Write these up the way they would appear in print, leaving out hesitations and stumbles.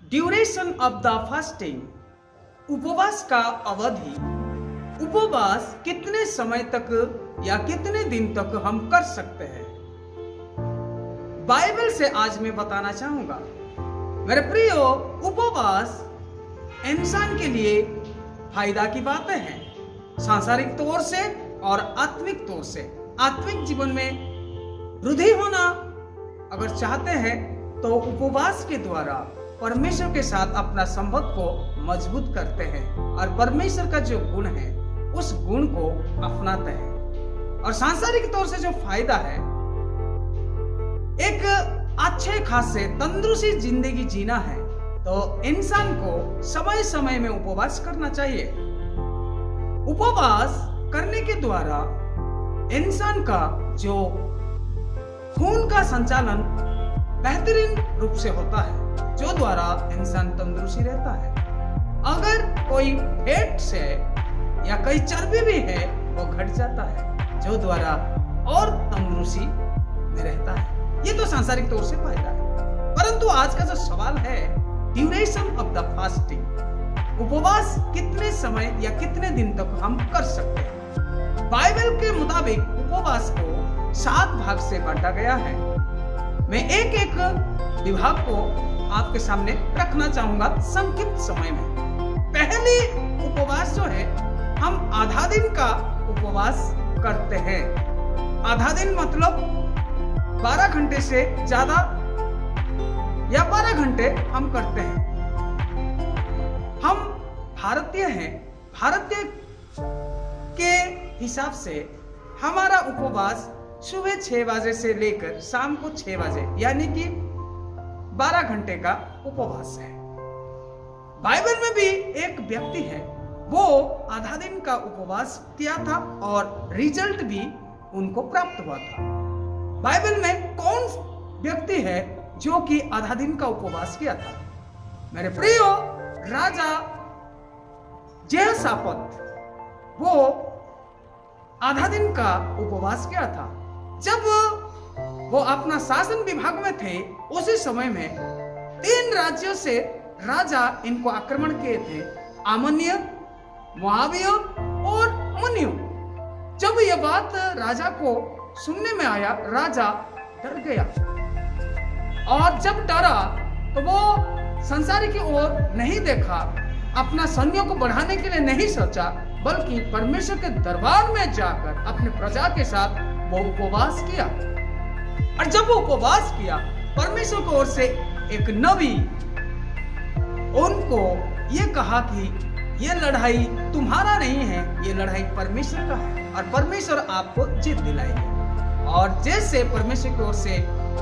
Duration of the fasting, उपवास का अवधि। उपवास कितने समय तक या कितने दिन तक हम कर सकते हैं, बाइबल से आज मैं बताना चाहूंगा। मेरे प्रियो, उपवास इंसान के लिए फायदा की बातें हैं, सांसारिक तौर से और आत्मिक तौर से। आत्मिक जीवन में वृद्धि होना अगर चाहते हैं तो उपवास के द्वारा परमेश्वर के साथ अपना संबंध को मजबूत करते हैं और परमेश्वर का जो गुण है उस गुण को अपनाते हैं। और सांसारिक तौर से जो फायदा है, एक अच्छे खासे तंदुरुस्ती जिंदगी जीना है तो इंसान को समय समय में उपवास करना चाहिए। उपवास करने के द्वारा इंसान का जो खून का संचालन बेहतरीन रूप से होता है, जो द्वारा इंसान तंदुरुस्ती रहता है। अगर कोई फैट से या कई चर्बी भी है वो घट जाता है, जो द्वारा और तंदुरुस्ती में रहता है। ये तो सांसारिक तौर से फायदा है। परंतु आज का जो सवाल है, ड्यूरेशन ऑफ द फास्टिंग, उपवास कितने समय या कितने दिन तक हम कर सकते हैं। बाइबल के मुताबिक उपवास को 7 भाग से बांटा गया है। मैं एक एक विभाग को आपके सामने रखना चाहूंगा संक्षिप्त समय में। पहली उपवास जो है, हम आधा दिन का उपवास करते हैं। आधा दिन मतलब 12 घंटे से ज्यादा या 12 घंटे हम करते हैं। हम भारतीय हैं, भारतीय के हिसाब से हमारा उपवास सुबह 6 बजे से लेकर शाम को 6 बजे यानी कि 12 घंटे का उपवास है। बाइबल में भी एक व्यक्ति है, वो आधा दिन का उपवास किया था और रिजल्ट भी उनको प्राप्त हुआ था। बाइबल में कौन व्यक्ति है जो कि आधा दिन का उपवास किया था? मेरे प्रियो, राजा यहोशापात वो आधा दिन का उपवास किया था। जब वो अपना शासन विभाग में थे, उसी समय में 3 राज्यों से राजा इनको आक्रमण किए थे, आमोनिय, मोआबिय और अम्मोनिय। जब यह बात राजा को सुनने में आया, राजा डर गया और जब डरा तो वो संसार की ओर नहीं देखा, अपना सैन्यों को बढ़ाने के लिए नहीं सोचा, बल्कि परमेश्वर के दरबार में जाकर अपने प्रजा के साथ वो उपवास किया। और जब वो उपवास किया, परमेश्वर की ओर से एक नबी उनको ये कहा कि ये लड़ाई तुम्हारा नहीं है, ये लड़ाई परमेश्वर का है और परमेश्वर आपको जीत दिलाएगा। और जैसे परमेश्वर की ओर से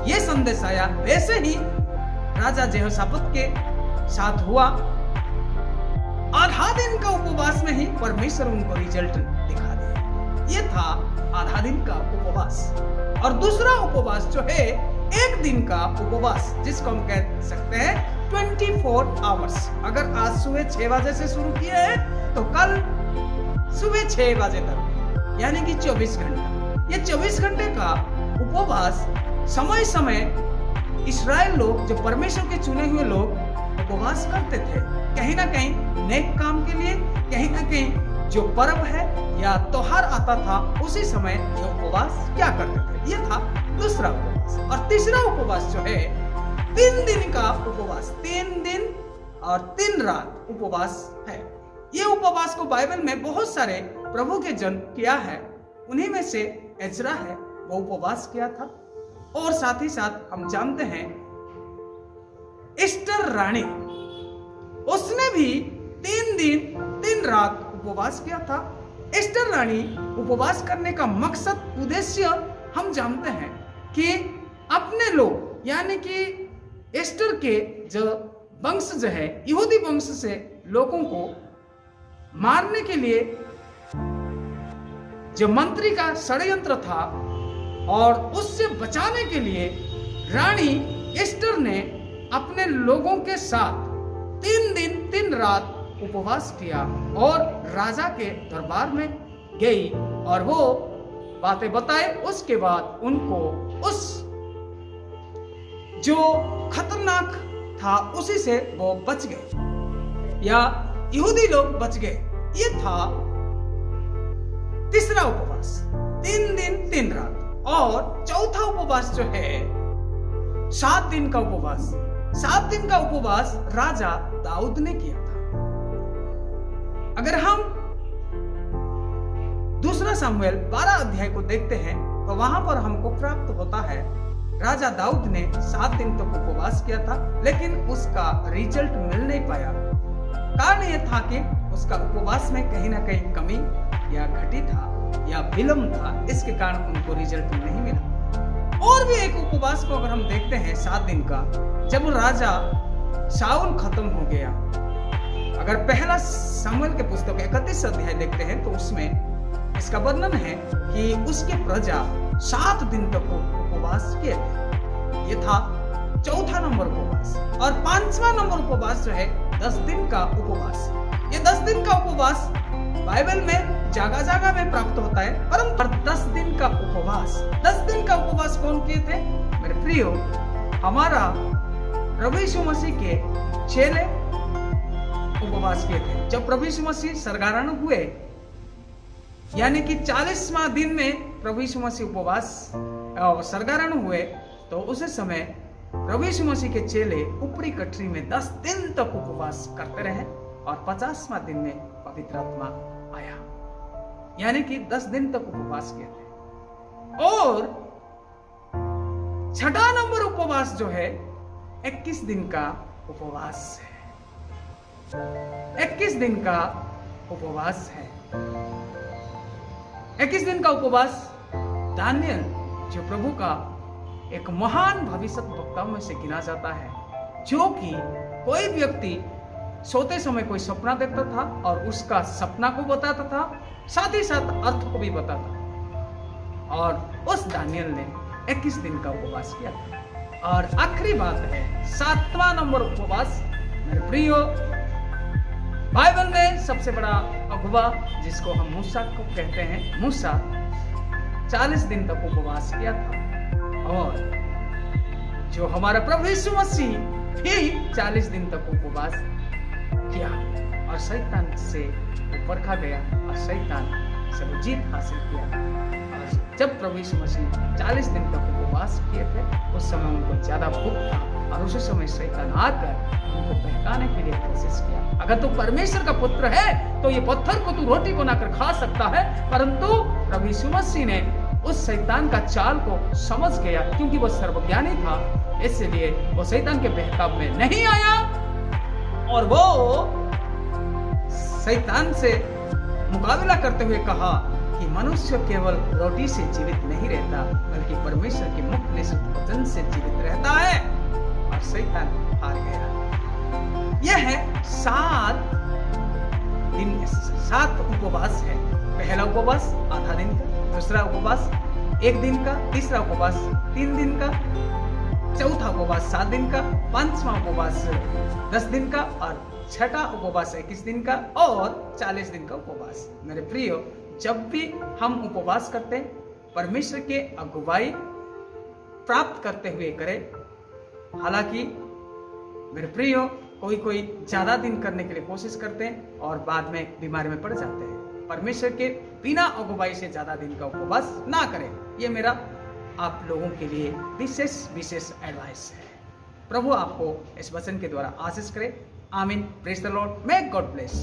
ये संदेश आया, वैसे ही राजा यहोशापात के साथ हुआ। आधा दिन का उपवास में ही परमेश्वर उनको रिजल्ट दिखा दिया। ये था आधा दिन का उपवास। और दूसरा उपवास जो है, 1 दिन का उपवास, जिसको हम कह सकते हैं 24 आवर्स। अगर आज सुबह 6 बजे से शुरू किए हैं तो कल सुबह 6 बजे तक यानी कि 24 घंटा। ये 24 घंटे का उपवास समय समय इस्राएल लोग, जो परमेश्वर के चुने हुए लोग, उपवास करते थे। कहीं ना कहीं नेक काम के लिए, कहीं ना कहीं जो पर्व है या त्योहार आता था, उसी समय ये उपवास क्या करते थे। ये था दूसरा उपवास। और तीसरा उपवास जो है, 3 दिन का उपवास, 3 दिन और 3 रात उपवास है। ये उपवास को बाइबल में बहुत सारे प्रभु के जन किया है। उन्हीं में से एजरा है, वो उपवास किया था। और साथ ही साथ हम जानते हैं एस्टर रानी, उसने भी 3 दिन 3 रात उपवास किया था। एस्टर रानी उपवास करने का मकसद, उद्देश्य हम जानते हैं कि अपने लोग यानी कि एस्टर के जो वंश जो है, यहूदी वंश से लोगों को मारने के लिए जो मंत्री का षड्यंत्र था, और उससे बचाने के लिए रानी एस्टर ने अपने लोगों के साथ 3 दिन 3 रात उपवास किया और राजा के दरबार में गई और वो बातें बताए। उसके बाद उनको उस जो खतरनाक था उसी से वो बच गए, या यहूदी लोग बच गए। ये था तीसरा उपवास, 3 दिन 3 रात। और चौथा उपवास जो है 7 दिन का उपवास। 7 दिन का उपवास राजा दाऊद ने किया था। अगर हम दूसरा सामुएल 12 अध्याय को देखते हैं तो वहां पर हमको प्राप्त होता है राजा दाऊद ने 7 दिन तक उपवास किया था, लेकिन उसका रिजल्ट मिल नहीं पाया। कारण यह था कि उसका उपवास में कहीं ना कहीं कमी या घटी था या विलंब था, इसके कारण उनको रिजल्ट नहीं मिला। और भी एक उपवास को अगर हम देखते हैं 7 दिन का, जब राजा शाऊल खत्म हो गया। अगर पहला सामुएल के पुस्तक 31 अध्याय देखते हैं तो उसमें इसका वर्णन है कि उसके प्रजा 7 दिन तक उपवास किए थे। ये था चौथा नंबर उपवास। और 5वां नंबर उपवास जो है 10 दिन का उपवास। ये 10 दिन का उपवास बाइबल में जगह जगह में प्राप्त होता है, परंतु 10 दिन का उपवास, 10 दिन का उपवास कौन किए थे मेरे प्रियो? हमारा प्रभु यीशु मसीह के चेले उपवास किए थे। जब प्रभु यीशु मसीह स्वर्गारोहण हुए, यानी कि 40वां दिन में प्रभु यीशु मसीह उपवास स्वर्गारोहण हुए, तो उस समय प्रभु यीशु मसीह के चेले ऊपरी कटरी में 10 दिन तक उपवास करते रहे और 50वां दिन में पवित्र आत्मा आया, यानी कि 10 दिन तक उपवास किए थे। और 6ठा नंबर उपवास जो है 21 दिन का उपवास है। 21 दिन का उपवास है। 21 दिन का उपवास दानियल जो प्रभु का एक महान भविष्यद्वक्ताओं में से गिना जाता है, जो कि कोई व्यक्ति सोते समय कोई सपना देखता था और उसका सपना को बताता था, साथ ही साथ अर्थ को भी बताता। और उस दानियल ने 21 दिन का उपवास किया था। और आखिरी बात है 7वां नंबर उपवास मेरे प्रियो, बाइबल में सबसे बड़ा अगुवा जिसको हम मूसा को कहते हैं, मूसा 40 दिन तक उपवास किया था। और जो हमारा प्रभु यीशु मसीह भी 40 दिन तक उपवास किया और शैतान से वो परखा गया और शैतान से वो जीत हासिल किया। और जब प्रभु यीशु मसीह 40 दिन तक उपवास किए थे, उस समय उनको ज्यादा भूख था और उसी समय शैतान आकर उनको बहकाने के लिए कोशिश किया। अगर तू परमेश्वर का पुत्र है तो ये पत्थर को तू रोटी बनाकर खा सकता है, परंतु प्रभु यीशु मसीह ने उस शैतान का चाल को समझ गया, क्योंकि वो सर्वज्ञानी था, इसलिए वो शैतान के बहकाव में नहीं आया और वो शैतान से मुकाबला करते हुए कहा कि मनुष्य केवल रोटी से जीवित नहीं रहता, बल्कि परमेश्वर के मुख निश्चित वचन से जीवित रहता है। और शैतान हार गया। यह है 7 उपवास है। पहला उपवास आधा दिन का, दूसरा उपवास 1 दिन का, तीसरा उपवास 3 दिन का, चौथा उपवास 7 दिन का, 5वां उपवास 10 दिन का और 6ठा उपवास 21 दिन का और 40 दिन का उपवास। मेरे प्रियो, जब भी हम उपवास करते हैं, परमेश्वर के अगुवाई प्राप्त करते हुए करें। हालांकि मेरे प्रियो, कोई ज्यादा दिन करने के लिए कोशिश करते हैं और बाद में बीमारी में पड़ जाते हैं। परमेश्वर के बिना अगुवाई से ज्यादा दिन का उपवास ना करें। ये मेरा आप लोगों के लिए विशेष एडवाइस है। प्रभु आपको इस वचन के द्वारा आशीष करे। आमीन। Praise the Lord. May God bless.